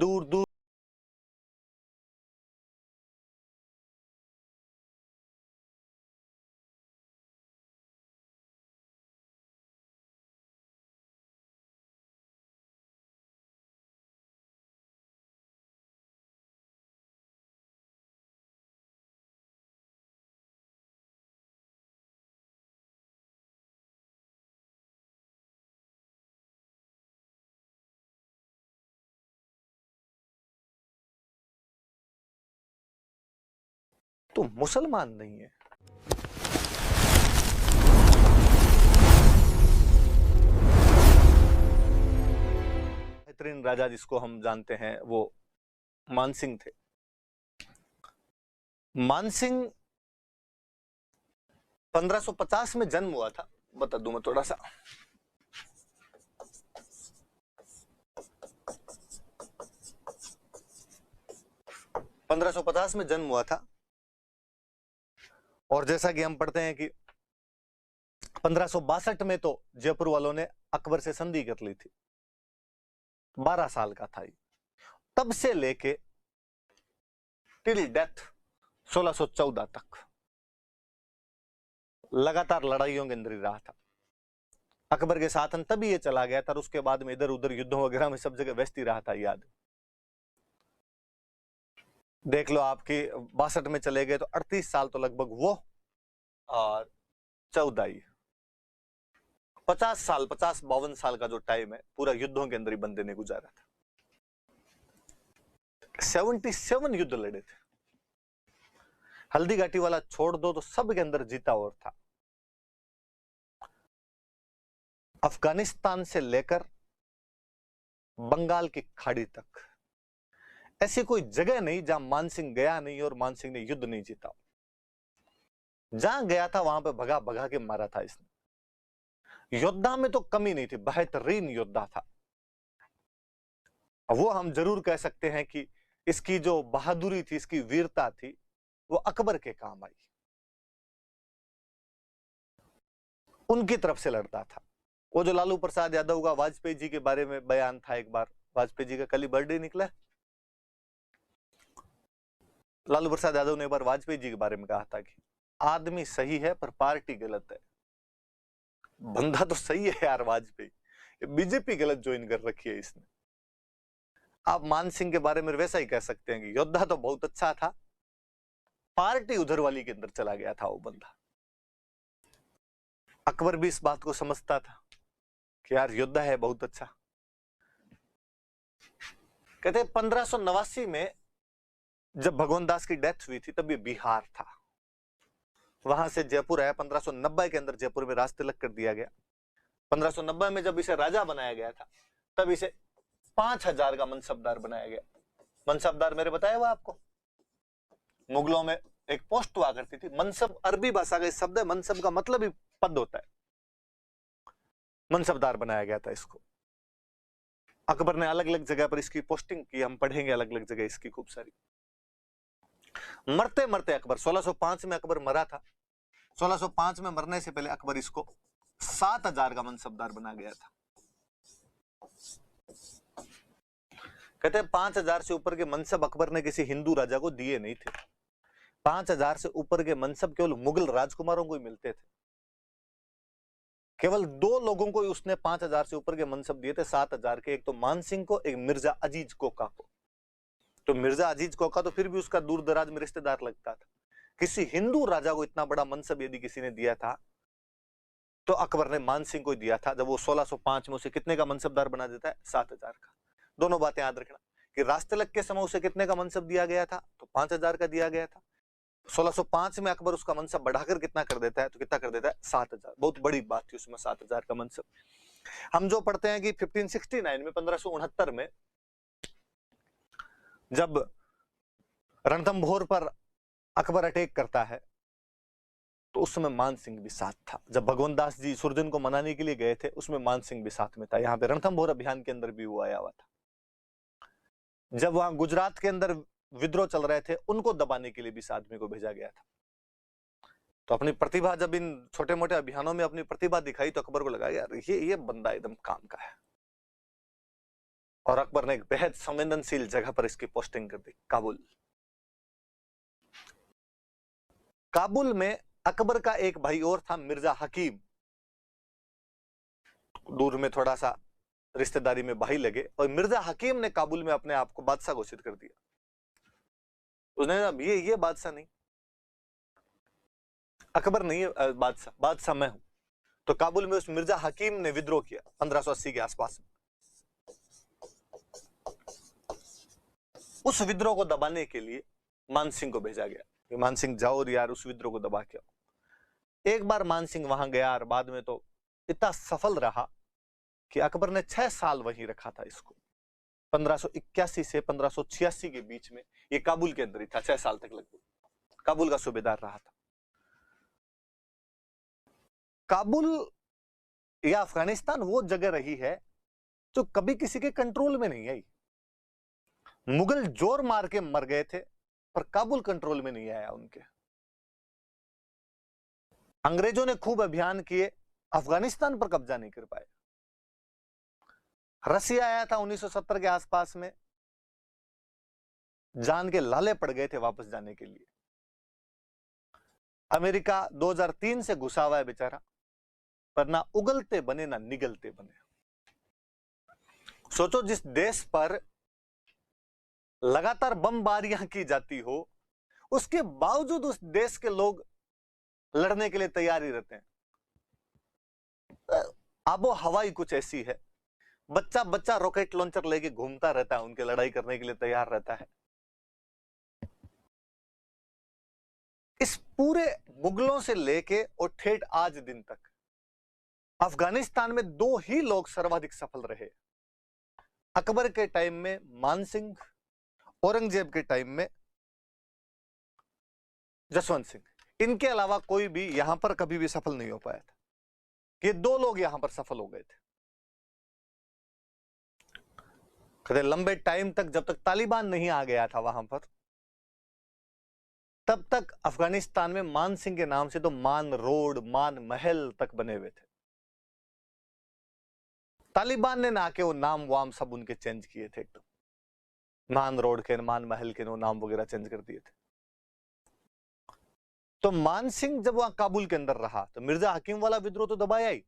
दूर दूर तो मुसलमान नहीं है। बेहतरीन राजा जिसको हम जानते हैं वो मानसिंह थे। मानसिंह 1550 में जन्म हुआ था। बता दूं मैं थोड़ा सा। 1550 में जन्म हुआ था और जैसा कि हम पढ़ते हैं कि 1562 में तो जयपुर वालों ने अकबर से संधि कर ली थी। 12 साल का था ये। तब से लेके टिल डेथ 1614 तक लगातार लड़ाइयों के अंदर ही रहा था। अकबर के शासन तभी ये चला गया था और उसके बाद में इधर उधर युद्धों वगैरह में सब जगह व्यस्त ही रहा था। याद देख लो, आपकी 62 में चले गए तो 38 साल तो लगभग वो और 14 ही 50 साल 50-52 साल का जो टाइम है पूरा युद्धों के अंदर ही बंदे ने गुजारा था। 77 युद्ध लड़े थे। हल्दी घाटी वाला छोड़ दो तो सब के अंदर जीता और था। अफगानिस्तान से लेकर बंगाल की खाड़ी तक ऐसी कोई जगह नहीं जहां मानसिंह गया नहीं और मानसिंह ने युद्ध नहीं जीता। जहां गया था वहां पे भगा भगा के मारा था इसने। योद्धा में तो कमी नहीं थी, बेहतरीन योद्धा था। वो हम जरूर कह सकते हैं कि इसकी जो बहादुरी थी, इसकी वीरता थी, वो अकबर के काम आई। उनकी तरफ से लड़ता था। वो जो लालू प्रसाद यादव का वाजपेयी जी के बारे में बयान था, एक बार वाजपेयी जी का कल ही बर्थडे निकला। लालू प्रसाद यादव ने एक बार वाजपेयी जी के बारे में कहा था कि आदमी सही है पर पार्टी गलत है। बंदा तो सही है यार वाजपेयी, बीजेपी गलत ज्वाइन कर रखी है इसने। आप मान सिंह के बारे में वैसा ही कह सकते हैं कि योद्धा तो बहुत अच्छा था, पार्टी उधर वाली के अंदर चला गया था वो बंदा। अकबर भी इस बात को समझता था कि यार योद्धा है बहुत अच्छा। कहते 1589 में जब भगवान दास की डेथ हुई थी तब ये बिहार था। वहां से जयपुर आया। 1590 के अंदर जयपुर में राज तिलक कर दिया गया। 1590 में जब इसे राजा बनाया गया था तब इसे 5000 का मनसबदार बनाया गया। मनसबदार मेरे बताया हुआ आपको, मुगलों में एक पोस्ट हुआ करती थी। मनसब अरबी भाषा का शब्द है। मनसब का मतलब ही पद होता है। मनसबदार बनाया गया था इसको। अकबर ने अलग अलग जगह पर इसकी पोस्टिंग की, हम पढ़ेंगे अलग अलग जगह इसकी खूब सारी। मरते मरते अकबर 1605 में अकबर मरा था। 1605 में मरने से पहले अकबर इसको 7000 का मनसबदार बना गया था। कहते हैं 5000 से ऊपर के मनसब अकबर ने किसी हिंदू राजा को दिए नहीं थे। 5000 से ऊपर के मनसब केवल मुगल राजकुमारों को ही मिलते थे। केवल 2 लोगों को ही उसने 5000 से ऊपर के मनसब दिए थे 7000 के। एक तो मानसिंह को, एक मिर्जा अजीज कोका को। तो मिर्जा अजीज कोका तो फिर भी उसका दूर दराज में रिश्तेदार लगता था। किसी हिंदू राजा को इतना बड़ा मनसब यदि किसी ने दिया था तो अकबर ने मानसिंह को दिया था। जब वो 1605 में उसे कितने का मनसबदार बना देता है? 7000 का। दोनों बातें याद रखना कि राजतिलक के समय उसे कितने का मनसब दिया गया था? तो 5000 का दिया गया था। 1605 में अकबर उसका मनसब बढ़ाकर कितना कर देता है? तो कितना कर देता है? 7000। बहुत बड़ी बात थी उसमें 7000 का मनसब। हम जो पढ़ते हैं कि 1569 में 1569 में जब रणथंभोर पर अकबर अटैक करता है तो उस समय मानसिंह भी साथ था। जब भगवान दास जी सुरजन को मनाने के लिए गए थे उसमें मानसिंह भी साथ में था। यहाँ पे रणथंभोर अभियान के अंदर भी वो आया हुआ था। जब वहां गुजरात के अंदर विद्रोह चल रहे थे उनको दबाने के लिए भी इस आदमी को भेजा गया था। तो अपनी प्रतिभा जब इन छोटे मोटे अभियानों में अपनी प्रतिभा दिखाई तो अकबर को लगा यार ये बंदा एकदम काम का है। और अकबर ने एक बेहद संवेदनशील जगह पर इसकी पोस्टिंग कर दी, काबुल। काबुल में अकबर का एक भाई और था, मिर्जा हकीम। दूर में थोड़ा सा रिश्तेदारी में भाई लगे, और मिर्जा हकीम ने काबुल में अपने आप को बादशाह घोषित कर दिया। उसने कहा ये बादशाह नहीं, अकबर नहीं है बादशाह, बादशाह मैं हूं। तो काबुल में उस मिर्जा हकीम ने विद्रोह किया 1580 के आसपास में। उस विद्रोह को दबाने के लिए मानसिंह को भेजा गया कि मानसिंह जाओ और यार उस विद्रोह को दबा के आओ। एक बार मानसिंह वहां गया और बाद में तो इतना सफल रहा कि अकबर ने 6 साल वहीं रखा था इसको। 1581 से 1586 के बीच में ये काबुल के अंदर ही था, 6 साल तक लगभग काबुल का सूबेदार रहा था। काबुल या अफगानिस्तान वो जगह रही है जो कभी किसी के कंट्रोल में नहीं आई। मुगल जोर मार के मर गए थे, पर काबुल कंट्रोल में नहीं आया उनके। अंग्रेजों ने खूब अभियान किए, अफगानिस्तान पर कब्जा नहीं कर पाए। रसिया आया था 1970 के आसपास में, जान के लाले पड़ गए थे वापस जाने के लिए। अमेरिका 2003 से घुसा हुआ है बेचारा, पर ना उगलते बने ना निगलते बने। सोचो, जिस देश पर लगातार बमबारियां की जाती हो, उसके बावजूद उस देश के लोग लड़ने के लिए तैयार ही रहते हैं। आबो हवा ही कुछ ऐसी है, बच्चा बच्चा रॉकेट लॉन्चर लेके घूमता रहता है, उनके लड़ाई करने के लिए तैयार रहता है। इस पूरे मुगलों से लेके और ठेठ आज दिन तक अफगानिस्तान में 2 ही लोग सर्वाधिक सफल रहे। अकबर के टाइम में मानसिंह, औरंगजेब के टाइम में जसवंत सिंह। इनके अलावा कोई भी यहां पर कभी भी सफल नहीं हो पाया था। ये 2 लोग यहां पर सफल हो गए थे। कहते लंबे टाइम तक, जब तक तालिबान नहीं आ गया था वहां पर, तब तक अफगानिस्तान में मान सिंह के नाम से तो मान रोड, मान महल तक बने हुए थे। तालिबान ने ना के वो नाम वाम सब उनके चेंज किए थे, एकदम मान रोड के, मान महल के वो नाम वगैरह चेंज कर दिए थे। तो मान सिंह जब वहां काबुल के अंदर रहा तो मिर्जा हकीम वाला विद्रोह तो दबाया ही।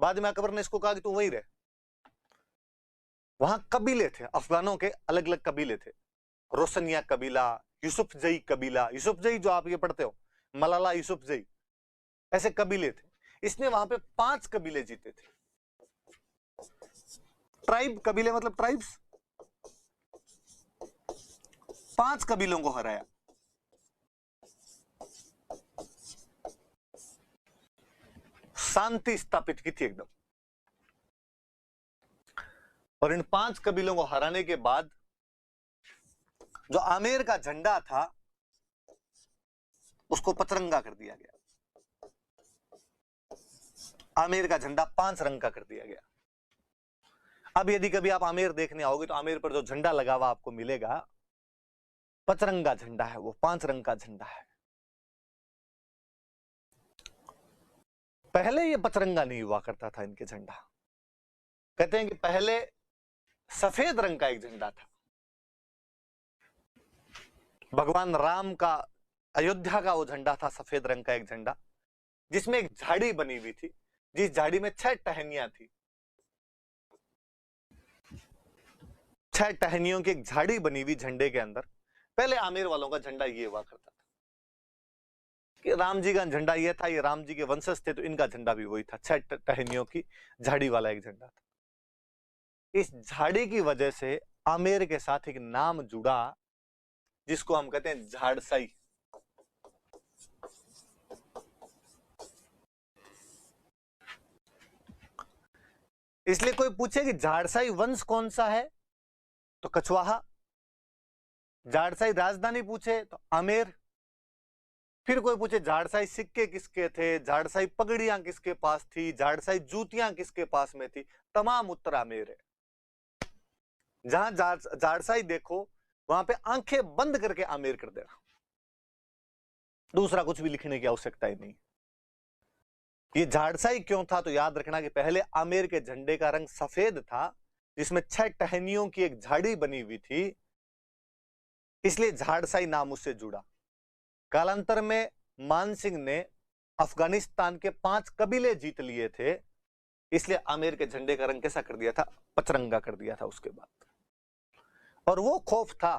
बाद में अकबर ने इसको कहा कि तू वहीं रहे। वहां कबीले थे, अफगानों के अलग अलग कबीले थे। रोशनिया कबीला, यूसुफजई कबीला, यूसुफजई जो आप ये पढ़ते हो, मलाला यूसुफजई, ऐसे कबीले थे। इसने वहां पे 5 कबीले जीते थे। ट्राइब, कबीले मतलब ट्राइब्स। 5 कबीलों को हराया। शांति स्थापित की थी एकदम। और इन 5 कबीलों को हराने के बाद जो आमेर का झंडा था उसको पचरंगा कर दिया गया। आमेर का झंडा 5 रंग का कर दिया गया। अब यदि कभी आप आमेर देखने आओगे तो आमेर पर जो झंडा लगा हुआ आपको मिलेगा, पचरंगा झंडा है, वो 5 रंग का झंडा है। पहले ये पचरंगा नहीं हुआ करता था इनके झंडा। कहते हैं कि पहले सफेद रंग का एक झंडा था। भगवान राम का अयोध्या का वो झंडा था, सफेद रंग का एक झंडा, जिसमें एक झाड़ी बनी हुई थी, जिस झाड़ी में 6 टहनियां थी। 6 टहनियों की एक झाड़ी बनी हुई झंडे के अंदर। पहले आमेर वालों का झंडा ये हुआ करता था कि राम जी का झंडा ये था, ये राम जी के वंशज थे तो इनका झंडा भी वही था। 6 टहनियों की झाड़ी वाला एक झंडा था। इस झाड़ी की वजह से आमेर के साथ एक नाम जुड़ा जिसको हम कहते हैं झाड़साई। इसलिए कोई पूछे कि झाड़साई वंश कौन सा है तो कछवाहा। झाड़साई राजधानी पूछे तो आमेर। फिर कोई पूछे झाड़साई सिक्के किसके थे, झाड़साई पगड़ियां किसके पास थी, झाड़साई जूतियां किसके पास में थी, तमाम उत्तर आमेर है। जहां झाड़साई देखो वहां पे आंखें बंद करके आमेर कर देना, दूसरा कुछ भी लिखने की आवश्यकता ही नहीं। ये झाड़साई क्यों था तो याद रखना कि पहले आमेर के झंडे का रंग सफेद था, जिसमें 6 टहनियों की एक झाड़ी बनी हुई थी, इसलिए झाड़साई नाम उससे जुड़ा। कालांतर में मान सिंह ने अफगानिस्तान के 5 कबीले जीत लिए थे, इसलिए आमेर के झंडे का रंग कैसा कर दिया था, पचरंगा कर दिया था उसके बाद। और वो खौफ था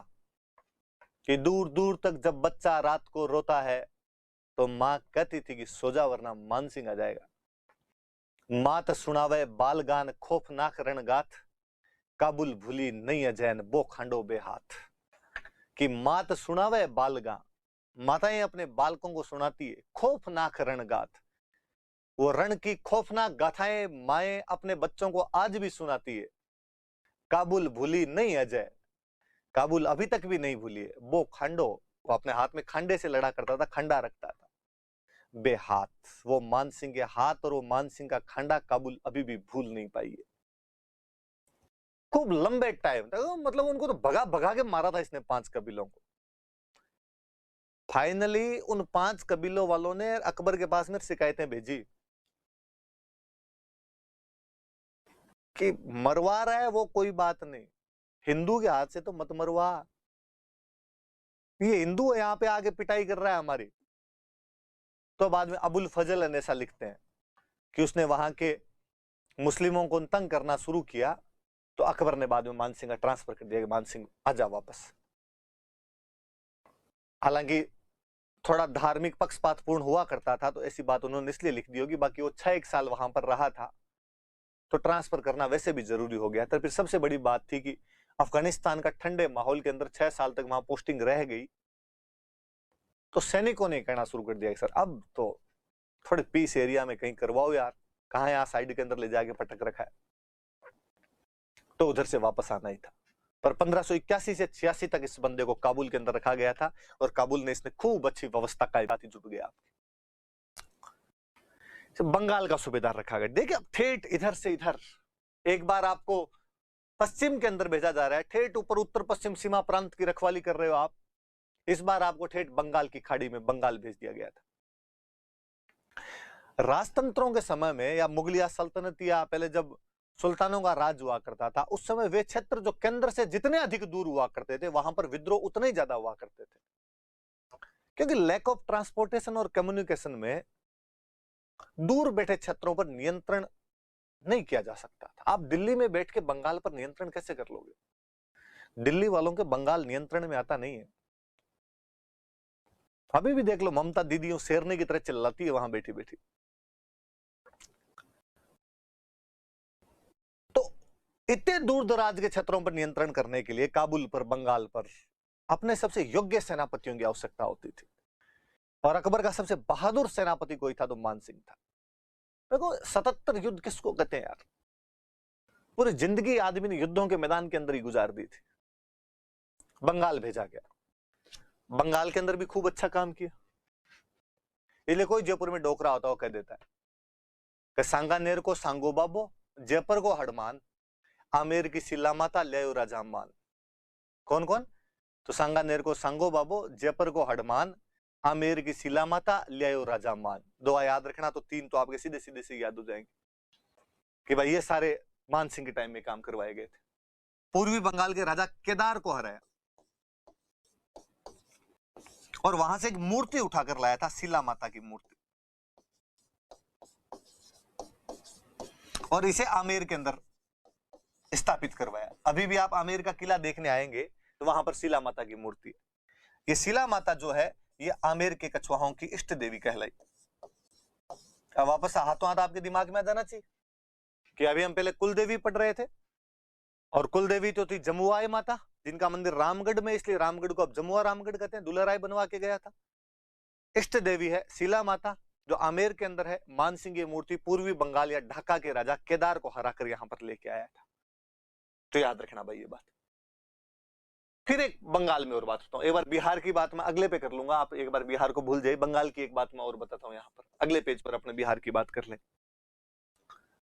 कि दूर दूर तक जब बच्चा रात को रोता है तो मां कहती थी कि सो जा वरना मान सिंह आ जाएगा। मात सुनावे बालगान खौफनाक रणगाथ, काबुल भूली नहीं अजैन बो खांडो बेहाथ। कि मात सुनावे बालगान, माताएं अपने बालकों को सुनाती है खौफनाक रणगाथ, वो रण की खौफनाक गाथाएं माएं अपने बच्चों को आज भी सुनाती है। काबुल भूली नहीं अजय, काबुल अभी तक भी नहीं भूली है। वो खांडो, वो अपने हाथ में खांडे से लड़ा करता था, खंडा रखता था। बेहाथ, वो मानसिंह के हाथ और वो मानसिंह का खंडा काबुल अभी भी भूल नहीं पाई है। खूब लंबे टाइम तक, मतलब उनको तो भगा भगा के मारा था इसने 5 कबीलों को। फाइनली उन 5 कबीलों वालों ने अकबर के पास में शिकायतें भेजी कि मरवा रहा है वो कोई बात नहीं, हिंदू के हाथ से तो मत मरवा, ये हिंदू है यहाँ पे आके पिटाई कर रहा है हमारी। तो बाद में अबुल फजल ऐसा लिखते हैं कि उसने वहां के मुस्लिमों को तंग करना शुरू किया, तो अकबर ने बाद में मानसिंह का ट्रांसफर कर दिया कि मानसिंह आजा वापस। हालांकि थोड़ा धार्मिक पक्षपातपूर्ण हुआ करता था, तो ऐसी बात उन्होंने इसलिए लिख दी होगी, बाकी वो 6 साल वहां पर रहा था तो ट्रांसफर करना वैसे भी जरूरी हो गया था। फिर सबसे बड़ी बात थी कि अफगानिस्तान का ठंडे माहौल के अंदर 6 साल तक वहां पोस्टिंग रह गई, तो सैनिकों ने कहना शुरू कर दिया कि सर अब तो थोड़े पीस एरिया में कहीं करवाओ यार, कहां यहाँ साइड के अंदर ले जाके पटक रखा है। तो उधर से वापस आना ही था। पर 1581 से 86 तक इस बंदे को काबुल के अंदर रखा गया था, और काबुल ने इसने खूब अच्छी व्यवस्था कायम जुट गया। बंगाल का सूबेदार रखा गया। देखिए अब ठेठ इधर से इधर, एक बार आपको पश्चिम के अंदर भेजा जा रहा है, ठेठ ऊपर उत्तर पश्चिम सीमा प्रांत की रखवाली कर रहे हो आप, इस बार आपको ठेठ बंगाल की खाड़ी में बंगाल भेज दिया गया था। राजतंत्रों के समय में या मुगलिया सल्तनत या पहले जब सुल्तानों का राज हुआ करता था, उस समय वे क्षेत्र जो केंद्र से जितने अधिक दूर हुआ करते थे, वहां पर विद्रोह उतने ही ज्यादा हुआ करते थे, क्योंकि लैक ऑफ ट्रांसपोर्टेशन और कम्युनिकेशन में दूर बैठे क्षेत्रों पर नियंत्रण नहीं किया जा सकता था। आप दिल्ली में बैठ के बंगाल पर नियंत्रण कैसे कर लोगे? दिल्ली वालों के बंगाल नियंत्रण में आता नहीं है। अभी भी देख लो, ममता दीदियों शेरनी की तरह चिल्लाती है वहां बैठी बैठी। तो इतने दूर दराज के क्षेत्रों पर नियंत्रण करने के लिए काबुल पर, बंगाल पर अपने सबसे योग्य सेनापतियों की आवश्यकता होती थी, और अकबर का सबसे बहादुर सेनापति कोई था तो मानसिंह था। देखो 77 युद्ध किसको कहते हैं यार, पूरी जिंदगी आदमी ने युद्धों के मैदान के अंदर ही गुजार दी थी। बंगाल भेजा गया, बंगाल के अंदर भी खूब अच्छा काम किया। इसलिए कोई जयपुर में डोकरा होता है वो कह देता है कि सांगानेर को सांगो बाबो, जयपुर को हडमान, आमेर की सिला माता ले राजा मान। कौन कौन? तो सांगानेर को सांगो बाबो, जयपुर को हडमान, आमेर की सिला माता ले राजा मान। 2 याद रखना, तो 3 तो आपके सीधे सीधे से याद हो जाएंगे कि भाई ये सारे मान सिंह के टाइम में काम करवाए गए थे। पूर्वी बंगाल के राजा केदार को हराया और वहां से एक मूर्ति उठाकर लाया था, शिला माता की मूर्ति, और इसे आमेर के अंदर स्थापित करवाया। अभी भी आप आमेर का किला देखने आएंगे तो वहां पर शिला माता की मूर्ति है। ये शिला माता जो है, ये आमेर के कछुआओं की इष्ट देवी कहलाई। अब वापस हाथों हाथ आपके दिमाग में आ जाना चाहिए कि अभी हम पहले कुल देवी पढ़ रहे थे, और कुल देवी तो थी जमुआई माता, जिनका मंदिर रामगढ़ में, इसलिए रामगढ़ को अब जमुआ रामगढ़ कहते हैं, दुलाराय बनवा के गया था। इष्ट देवी है शिला माता, जो आमेर के अंदर है। मानसिंह की मूर्ति पूर्वी बंगाल या ढाका के राजा केदार को हराकर यहां पर लेके आया था। तो याद रखना भाई ये बात। फिर एक बंगाल में और बात करता हूं, एक बार बिहार की बात मैं अगले पे कर लूंगा, आप एक बार बिहार को भूल जाइए। बंगाल की एक बात मैं और बताता हूं, यहां पर अगले पेज पर अपने बिहार की बात कर लें।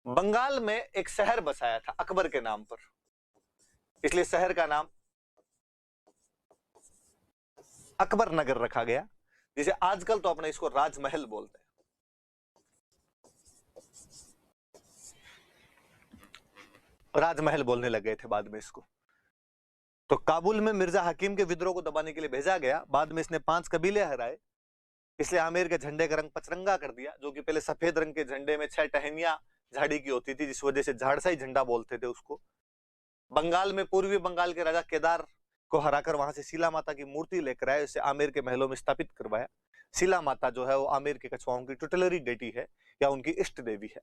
बंगाल में एक शहर बसाया था अकबर के नाम पर, इसलिए शहर का नाम अकबर नगर रखा गया, जिसे आजकल तो अपने इसको राजमहल बोलते हैं। राजमहल बोलने लग गए थे बाद में इसको। तो काबुल में मिर्जा हकीम के विद्रोह को दबाने के लिए भेजा गया। बाद में इसने 5 कबीले हराए, इसलिए आमेर के झंडे का रंग पचरंगा कर दिया, जो कि पहले सफेद रंग के झंडे में 6 टहनियां झाड़ी की होती थी, जिस वजह से झाड़साई झंडा बोलते थे उसको। बंगाल में पूर्वी बंगाल के राजा केदार को हराकर वहां से शीला माता की मूर्ति लेकर आए, उसे आमेर के महलों में स्थापित करवाया। शीला माता जो है वो आमेर के कछुआओं की ट्यूटेलरी डेटी है या उनकी इष्ट देवी है।